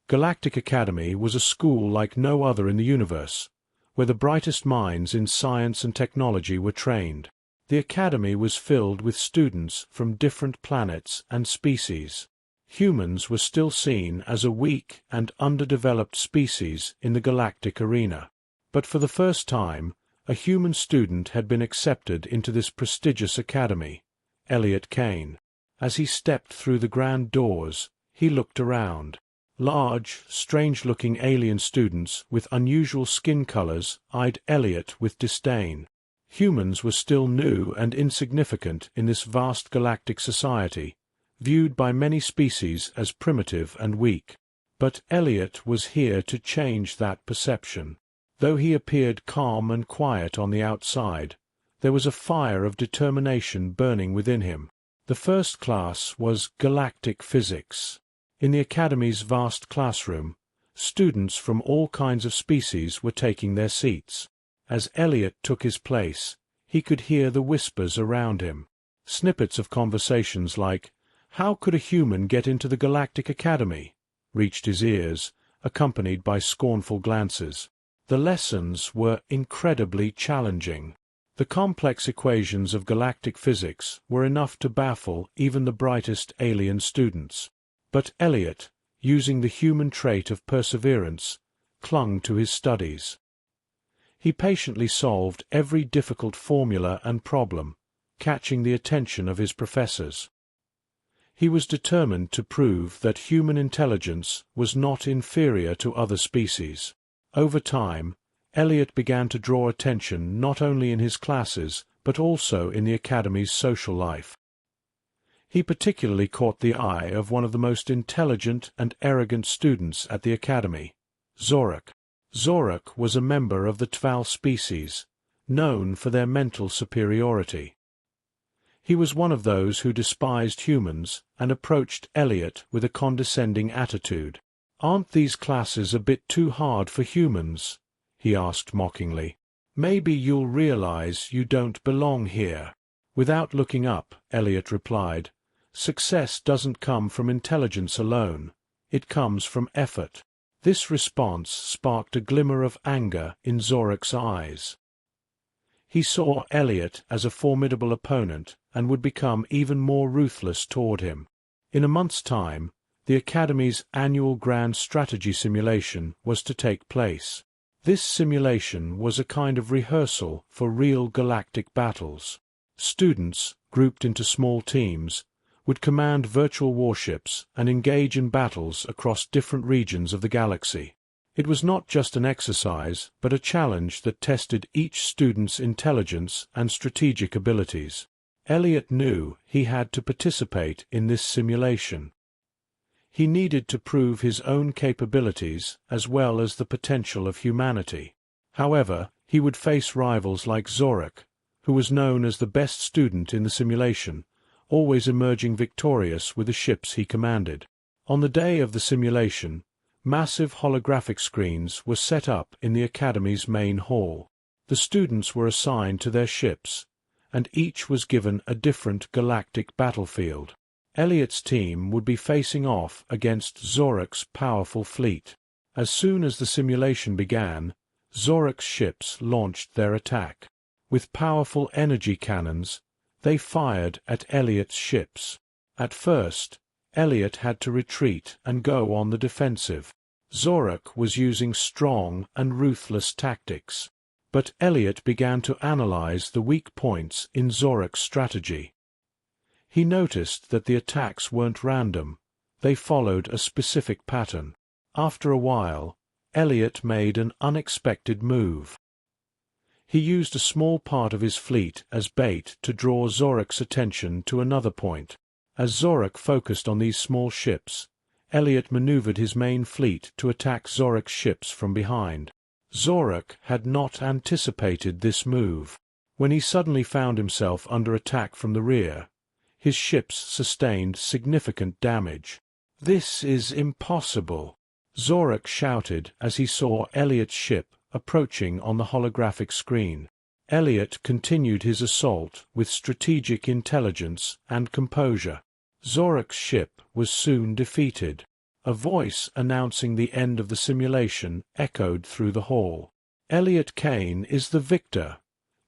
Galactic Academy was a school like no other in the universe, where the brightest minds in science and technology were trained. The Academy was filled with students from different planets and species. Humans were still seen as a weak and underdeveloped species in the galactic arena. But for the first time, a human student had been accepted into this prestigious academy, Elliot Kane. As he stepped through the grand doors, he looked around. Large, strange-looking alien students with unusual skin colors eyed Elliot with disdain. Humans were still new and insignificant in this vast galactic society, viewed by many species as primitive and weak. But Elliot was here to change that perception. Though he appeared calm and quiet on the outside, there was a fire of determination burning within him. The first class was galactic physics. In the Academy's vast classroom, students from all kinds of species were taking their seats. As Elliot took his place, he could hear the whispers around him. Snippets of conversations like, "How could a human get into the Galactic Academy?" reached his ears, accompanied by scornful glances. The lessons were incredibly challenging. The complex equations of galactic physics were enough to baffle even the brightest alien students. But Elliot, using the human trait of perseverance, clung to his studies. He patiently solved every difficult formula and problem, catching the attention of his professors. He was determined to prove that human intelligence was not inferior to other species. Over time, Elliot began to draw attention not only in his classes but also in the Academy's social life. He particularly caught the eye of one of the most intelligent and arrogant students at the Academy, Zorak. Zorak was a member of the Tval species, known for their mental superiority. He was one of those who despised humans and approached Elliot with a condescending attitude. "Aren't these classes a bit too hard for humans?" he asked mockingly. "Maybe you'll realize you don't belong here." Without looking up, Elliot replied, "Success doesn't come from intelligence alone. It comes from effort." This response sparked a glimmer of anger in Zorak's eyes. He saw Elliot as a formidable opponent and would become even more ruthless toward him. In a month's time, the Academy's annual Grand Strategy Simulation was to take place. This simulation was a kind of rehearsal for real galactic battles. Students, grouped into small teams, would command virtual warships and engage in battles across different regions of the galaxy. It was not just an exercise, but a challenge that tested each student's intelligence and strategic abilities. Elliot knew he had to participate in this simulation. He needed to prove his own capabilities as well as the potential of humanity. However, he would face rivals like Zorak, who was known as the best student in the simulation, always emerging victorious with the ships he commanded. On the day of the simulation, massive holographic screens were set up in the Academy's main hall. The students were assigned to their ships, and each was given a different galactic battlefield. Elliot's team would be facing off against Zorak's powerful fleet. As soon as the simulation began, Zorak's ships launched their attack. With powerful energy cannons, they fired at Elliot's ships. At first, Elliot had to retreat and go on the defensive. Zorak was using strong and ruthless tactics. But Elliot began to analyze the weak points in Zorak's strategy. He noticed that the attacks weren't random. They followed a specific pattern. After a while, Elliot made an unexpected move. He used a small part of his fleet as bait to draw Zorak's attention to another point. As Zorak focused on these small ships, Elliot maneuvered his main fleet to attack Zorak's ships from behind. Zorak had not anticipated this move. When he suddenly found himself under attack from the rear, his ships sustained significant damage. "This is impossible," Zorak shouted as he saw Elliot's ship approaching on the holographic screen. Elliot continued his assault with strategic intelligence and composure. Zorak's ship was soon defeated. A voice announcing the end of the simulation echoed through the hall. "Elliot Kane is the victor,"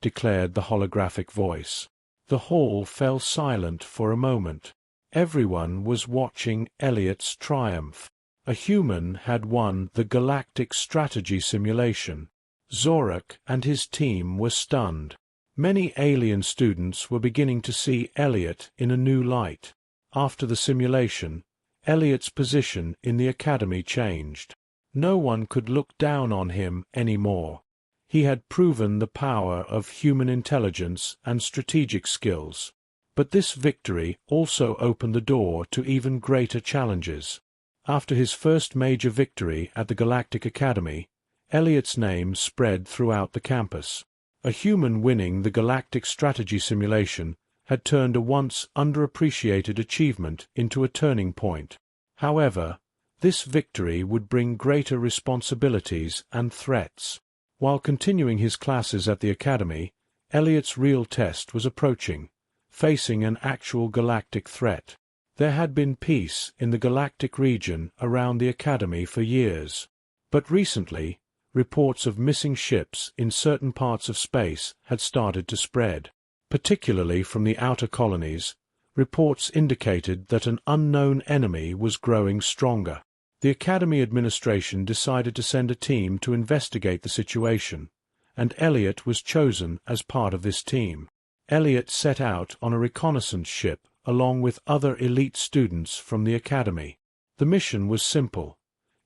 declared the holographic voice. The hall fell silent for a moment. Everyone was watching Elliot's triumph. A human had won the galactic strategy simulation. Zorak and his team were stunned. Many alien students were beginning to see Elliot in a new light. After the simulation, Elliot's position in the academy changed. No one could look down on him anymore. He had proven the power of human intelligence and strategic skills. But this victory also opened the door to even greater challenges. After his first major victory at the Galactic Academy, Elliot's name spread throughout the campus. A human winning the galactic strategy simulation had turned a once underappreciated achievement into a turning point. However, this victory would bring greater responsibilities and threats. While continuing his classes at the academy, Elliot's real test was approaching, facing an actual galactic threat. There had been peace in the galactic region around the academy for years. But recently, reports of missing ships in certain parts of space had started to spread. Particularly from the outer colonies, reports indicated that an unknown enemy was growing stronger. The Academy administration decided to send a team to investigate the situation, and Elliot was chosen as part of this team. Elliot set out on a reconnaissance ship along with other elite students from the Academy. The mission was simple: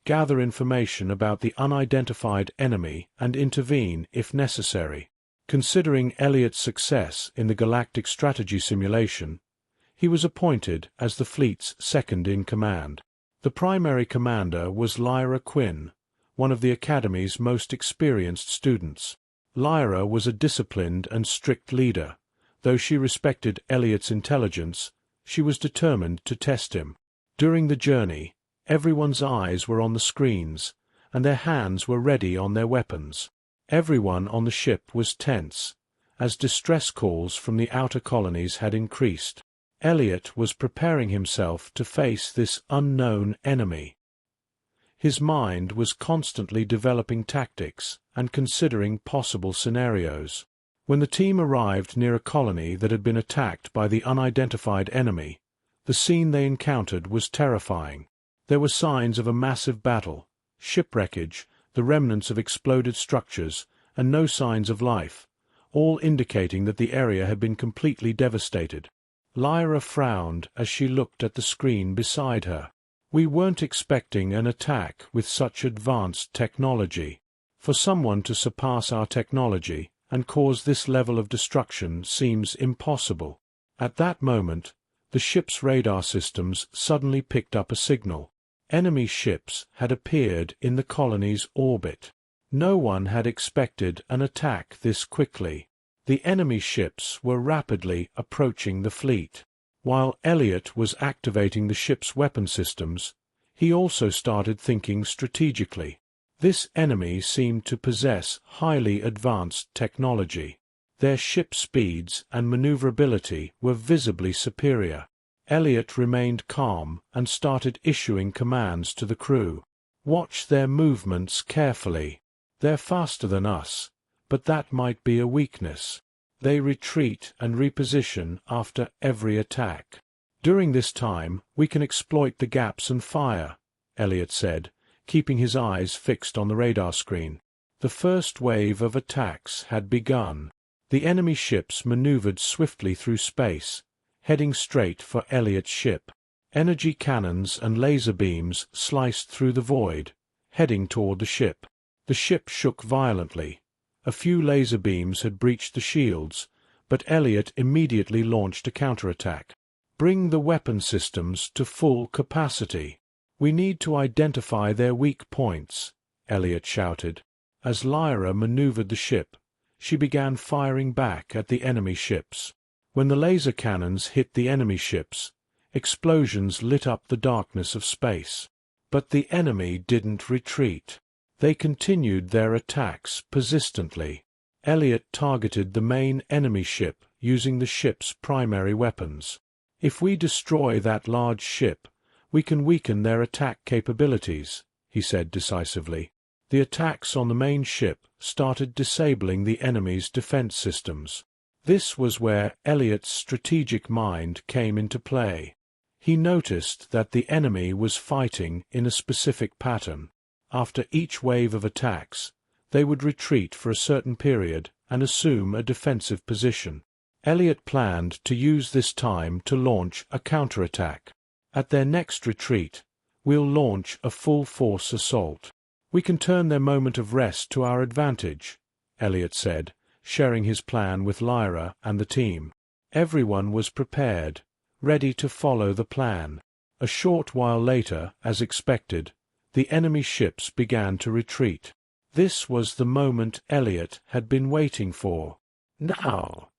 gather information about the unidentified enemy and intervene if necessary. Considering Elliot's success in the galactic strategy simulation, he was appointed as the fleet's second-in-command. The primary commander was Lyra Quinn, one of the Academy's most experienced students. Lyra was a disciplined and strict leader. Though she respected Elliot's intelligence, she was determined to test him. During the journey, everyone's eyes were on the screens, and their hands were ready on their weapons. Everyone on the ship was tense, as distress calls from the outer colonies had increased. Elliot was preparing himself to face this unknown enemy. His mind was constantly developing tactics and considering possible scenarios. When the team arrived near a colony that had been attacked by the unidentified enemy, the scene they encountered was terrifying. There were signs of a massive battle, shipwreckage, the remnants of exploded structures, and no signs of life, all indicating that the area had been completely devastated. Lyra frowned as she looked at the screen beside her. "We weren't expecting an attack with such advanced technology. For someone to surpass our technology and cause this level of destruction seems impossible." At that moment, the ship's radar systems suddenly picked up a signal. Enemy ships had appeared in the colony's orbit. No one had expected an attack this quickly. The enemy ships were rapidly approaching the fleet. While Elliot was activating the ship's weapon systems, he also started thinking strategically. This enemy seemed to possess highly advanced technology. Their ship speeds and maneuverability were visibly superior. Elliot remained calm and started issuing commands to the crew. "Watch their movements carefully. They're faster than us, but that might be a weakness. They retreat and reposition after every attack. During this time, we can exploit the gaps and fire," Elliot said, keeping his eyes fixed on the radar screen. The first wave of attacks had begun. The enemy ships maneuvered swiftly through space, heading straight for Elliot's ship. Energy cannons and laser beams sliced through the void, heading toward the ship. The ship shook violently. A few laser beams had breached the shields, but Elliot immediately launched a counterattack. "Bring the weapon systems to full capacity. We need to identify their weak points," Elliot shouted. As Lyra maneuvered the ship, she began firing back at the enemy ships. When the laser cannons hit the enemy ships, explosions lit up the darkness of space. But the enemy didn't retreat. They continued their attacks persistently. Elliot targeted the main enemy ship using the ship's primary weapons. "If we destroy that large ship, "We can weaken their attack capabilities," he said decisively. The attacks on the main ship started disabling the enemy's defense systems. This was where Elliot's strategic mind came into play. He noticed that the enemy was fighting in a specific pattern. After each wave of attacks, they would retreat for a certain period and assume a defensive position. Elliot planned to use this time to launch a counterattack. "At their next retreat, we'll launch a full-force assault. We can turn their moment of rest to our advantage," Elliot said, sharing his plan with Lyra and the team. Everyone was prepared, ready to follow the plan. A short while later, as expected, the enemy ships began to retreat. This was the moment Elliot had been waiting for. "Now!"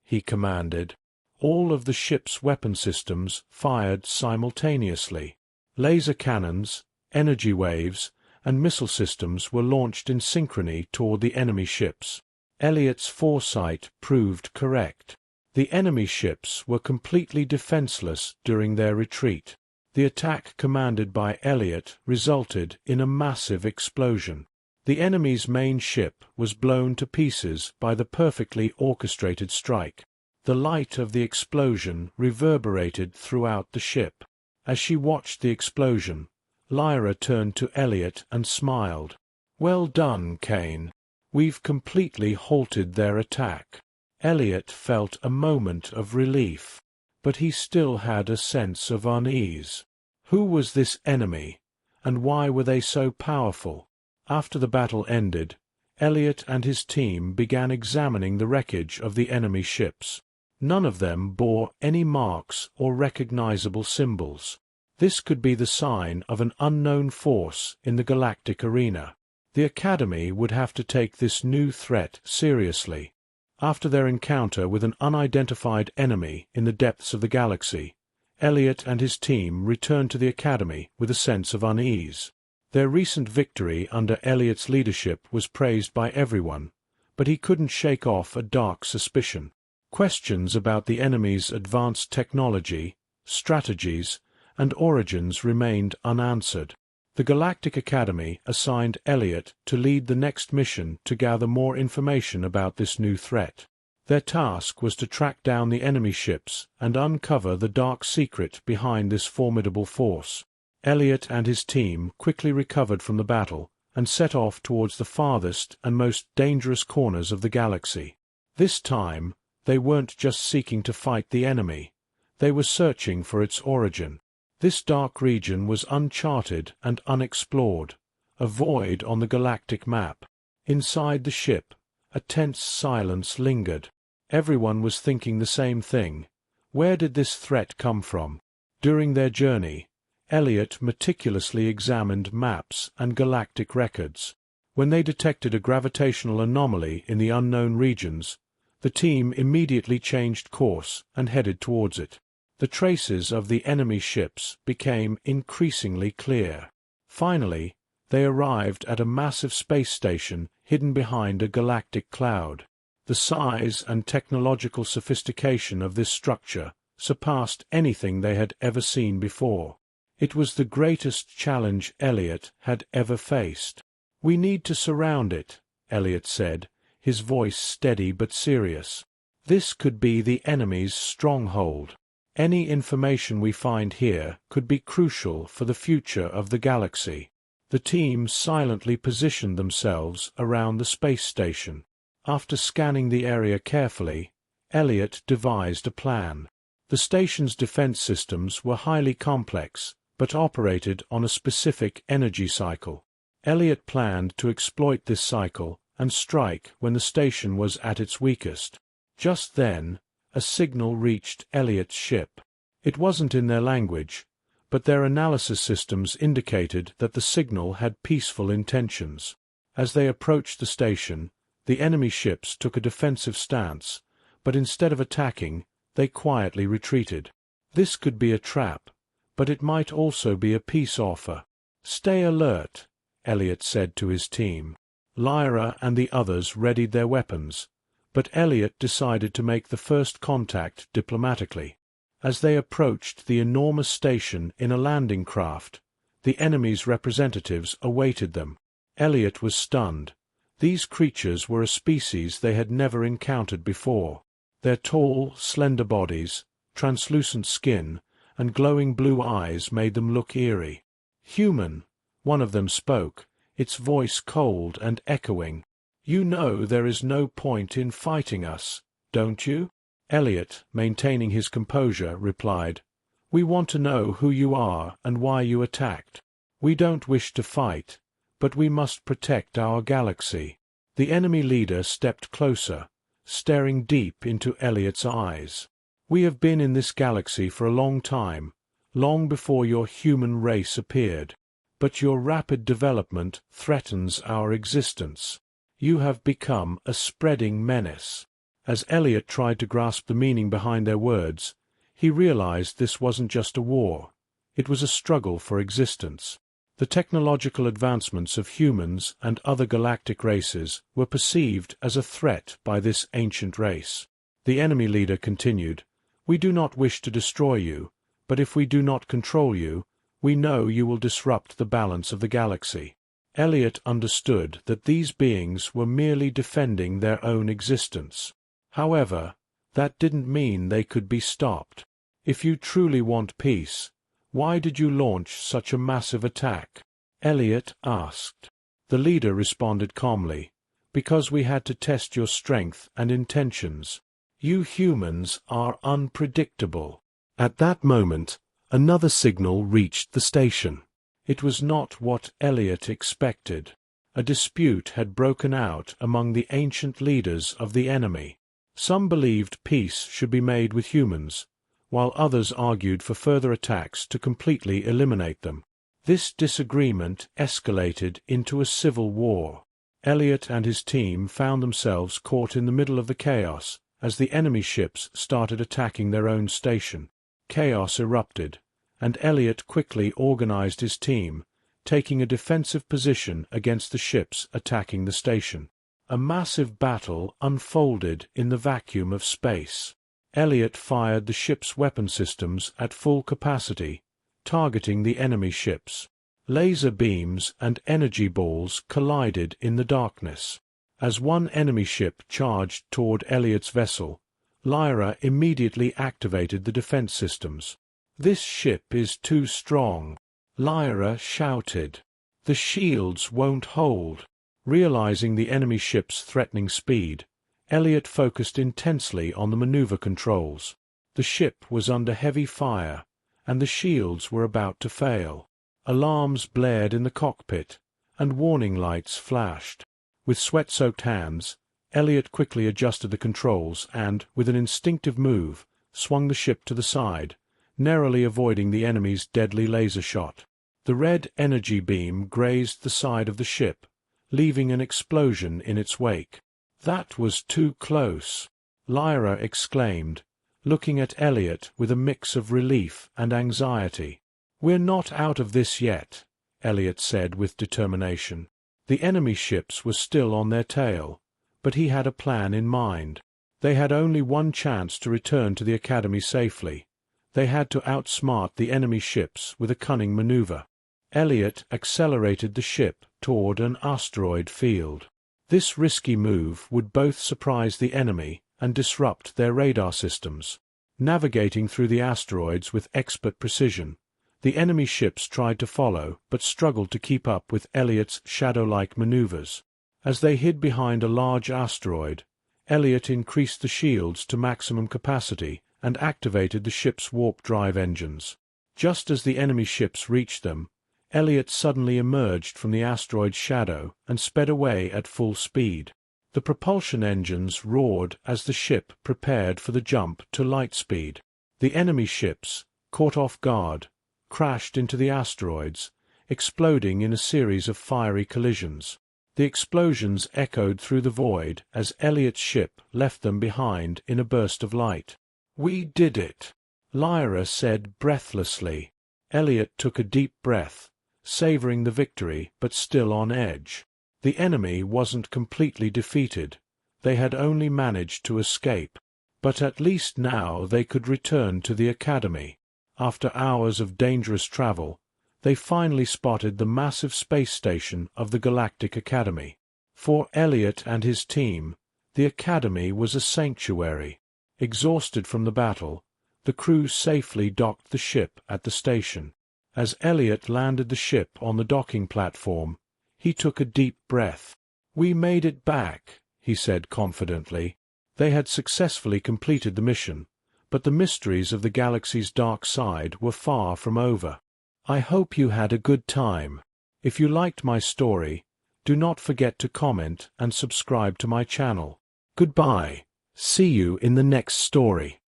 he commanded. All of the ship's weapon systems fired simultaneously. Laser cannons, energy waves, and missile systems were launched in synchrony toward the enemy ships. Elliot's foresight proved correct. The enemy ships were completely defenseless during their retreat. The attack commanded by Elliot resulted in a massive explosion. The enemy's main ship was blown to pieces by the perfectly orchestrated strike. The light of the explosion reverberated throughout the ship. As she watched the explosion, Lyra turned to Elliot and smiled. "Well done, Kane. We've completely halted their attack." Elliot felt a moment of relief, but he still had a sense of unease. Who was this enemy, and why were they so powerful? After the battle ended, Elliot and his team began examining the wreckage of the enemy ships. None of them bore any marks or recognizable symbols. This could be the sign of an unknown force in the galactic arena. The Academy would have to take this new threat seriously. After their encounter with an unidentified enemy in the depths of the galaxy, Elliot and his team returned to the Academy with a sense of unease. Their recent victory under Elliot's leadership was praised by everyone, but he couldn't shake off a dark suspicion. Questions about the enemy's advanced technology, strategies, and origins remained unanswered. The Galactic Academy assigned Elliot to lead the next mission to gather more information about this new threat. Their task was to track down the enemy ships and uncover the dark secret behind this formidable force. Elliot and his team quickly recovered from the battle and set off towards the farthest and most dangerous corners of the galaxy. This time, they weren't just seeking to fight the enemy. They were searching for its origin. This dark region was uncharted and unexplored, a void on the galactic map. Inside the ship, a tense silence lingered. Everyone was thinking the same thing. Where did this threat come from? During their journey, Elliot meticulously examined maps and galactic records. When they detected a gravitational anomaly in the unknown regions, the team immediately changed course and headed towards it. The traces of the enemy ships became increasingly clear. Finally, they arrived at a massive space station hidden behind a galactic cloud. The size and technological sophistication of this structure surpassed anything they had ever seen before. It was the greatest challenge Elliot had ever faced. "We need to surround it," Elliot said, his voice steady but serious. "This could be the enemy's stronghold. Any information we find here could be crucial for the future of the galaxy." The team silently positioned themselves around the space station. After scanning the area carefully, Elliot devised a plan. The station's defense systems were highly complex, but operated on a specific energy cycle. Elliot planned to exploit this cycle and strike when the station was at its weakest. Just then, a signal reached Elliot's ship. It wasn't in their language, but their analysis systems indicated that the signal had peaceful intentions. As they approached the station, the enemy ships took a defensive stance, but instead of attacking, they quietly retreated. This could be a trap, but it might also be a peace offer. "Stay alert," Elliot said to his team. Lyra and the others readied their weapons, but Elliot decided to make the first contact diplomatically. As they approached the enormous station in a landing craft, the enemy's representatives awaited them. Elliot was stunned. These creatures were a species they had never encountered before. Their tall, slender bodies, translucent skin, and glowing blue eyes made them look eerie. "Human," one of them spoke, its voice cold and echoing. "You know there is no point in fighting us, don't you?" Elliot, maintaining his composure, replied, "We want to know who you are and why you attacked. We don't wish to fight, but we must protect our galaxy." The enemy leader stepped closer, staring deep into Elliot's eyes. "We have been in this galaxy for a long time, long before your human race appeared. But your rapid development threatens our existence. You have become a spreading menace." As Elliot tried to grasp the meaning behind their words, he realized this wasn't just a war. It was a struggle for existence. The technological advancements of humans and other galactic races were perceived as a threat by this ancient race. The enemy leader continued, "We do not wish to destroy you, but if we do not control you, we know you will disrupt the balance of the galaxy." Elliot understood that these beings were merely defending their own existence. However, that didn't mean they could be stopped. "If you truly want peace, why did you launch such a massive attack?" Elliot asked. The leader responded calmly, "Because we had to test your strength and intentions. You humans are unpredictable." At that moment, another signal reached the station. It was not what Elliot expected. A dispute had broken out among the ancient leaders of the enemy. Some believed peace should be made with humans, while others argued for further attacks to completely eliminate them. This disagreement escalated into a civil war. Elliot and his team found themselves caught in the middle of the chaos as the enemy ships started attacking their own station. Chaos erupted, and Elliot quickly organized his team, taking a defensive position against the ships attacking the station. A massive battle unfolded in the vacuum of space. Elliot fired the ship's weapon systems at full capacity, targeting the enemy ships. Laser beams and energy balls collided in the darkness. As one enemy ship charged toward Elliot's vessel, Lyra immediately activated the defense systems. "This ship is too strong," Lyra shouted. "The shields won't hold." Realizing the enemy ship's threatening speed, Elliot focused intensely on the maneuver controls. The ship was under heavy fire, and the shields were about to fail. Alarms blared in the cockpit, and warning lights flashed. With sweat-soaked hands, Elliot quickly adjusted the controls and, with an instinctive move, swung the ship to the side, narrowly avoiding the enemy's deadly laser shot. The red energy beam grazed the side of the ship, leaving an explosion in its wake. "That was too close," Lyra exclaimed, looking at Elliot with a mix of relief and anxiety. "We're not out of this yet," Elliot said with determination. The enemy ships were still on their tail, but he had a plan in mind. They had only one chance to return to the Academy safely. They had to outsmart the enemy ships with a cunning maneuver. Elliot accelerated the ship toward an asteroid field. This risky move would both surprise the enemy and disrupt their radar systems. Navigating through the asteroids with expert precision, the enemy ships tried to follow but struggled to keep up with Elliot's shadow-like maneuvers. As they hid behind a large asteroid, Elliot increased the shields to maximum capacity and activated the ship's warp drive engines. Just as the enemy ships reached them, Elliot suddenly emerged from the asteroid's shadow and sped away at full speed. The propulsion engines roared as the ship prepared for the jump to light speed. The enemy ships, caught off guard, crashed into the asteroids, exploding in a series of fiery collisions. The explosions echoed through the void as Elliot's ship left them behind in a burst of light. "We did it," Lyra said breathlessly. Elliot took a deep breath, savoring the victory but still on edge. The enemy wasn't completely defeated. They had only managed to escape. But at least now they could return to the Academy. After hours of dangerous travel, they finally spotted the massive space station of the Galactic Academy. For Elliot and his team, the Academy was a sanctuary. Exhausted from the battle, the crew safely docked the ship at the station. As Elliot landed the ship on the docking platform, he took a deep breath. "We made it back," he said confidently. They had successfully completed the mission, but the mysteries of the galaxy's dark side were far from over. I hope you had a good time. If you liked my story, do not forget to comment and subscribe to my channel. Goodbye. See you in the next story.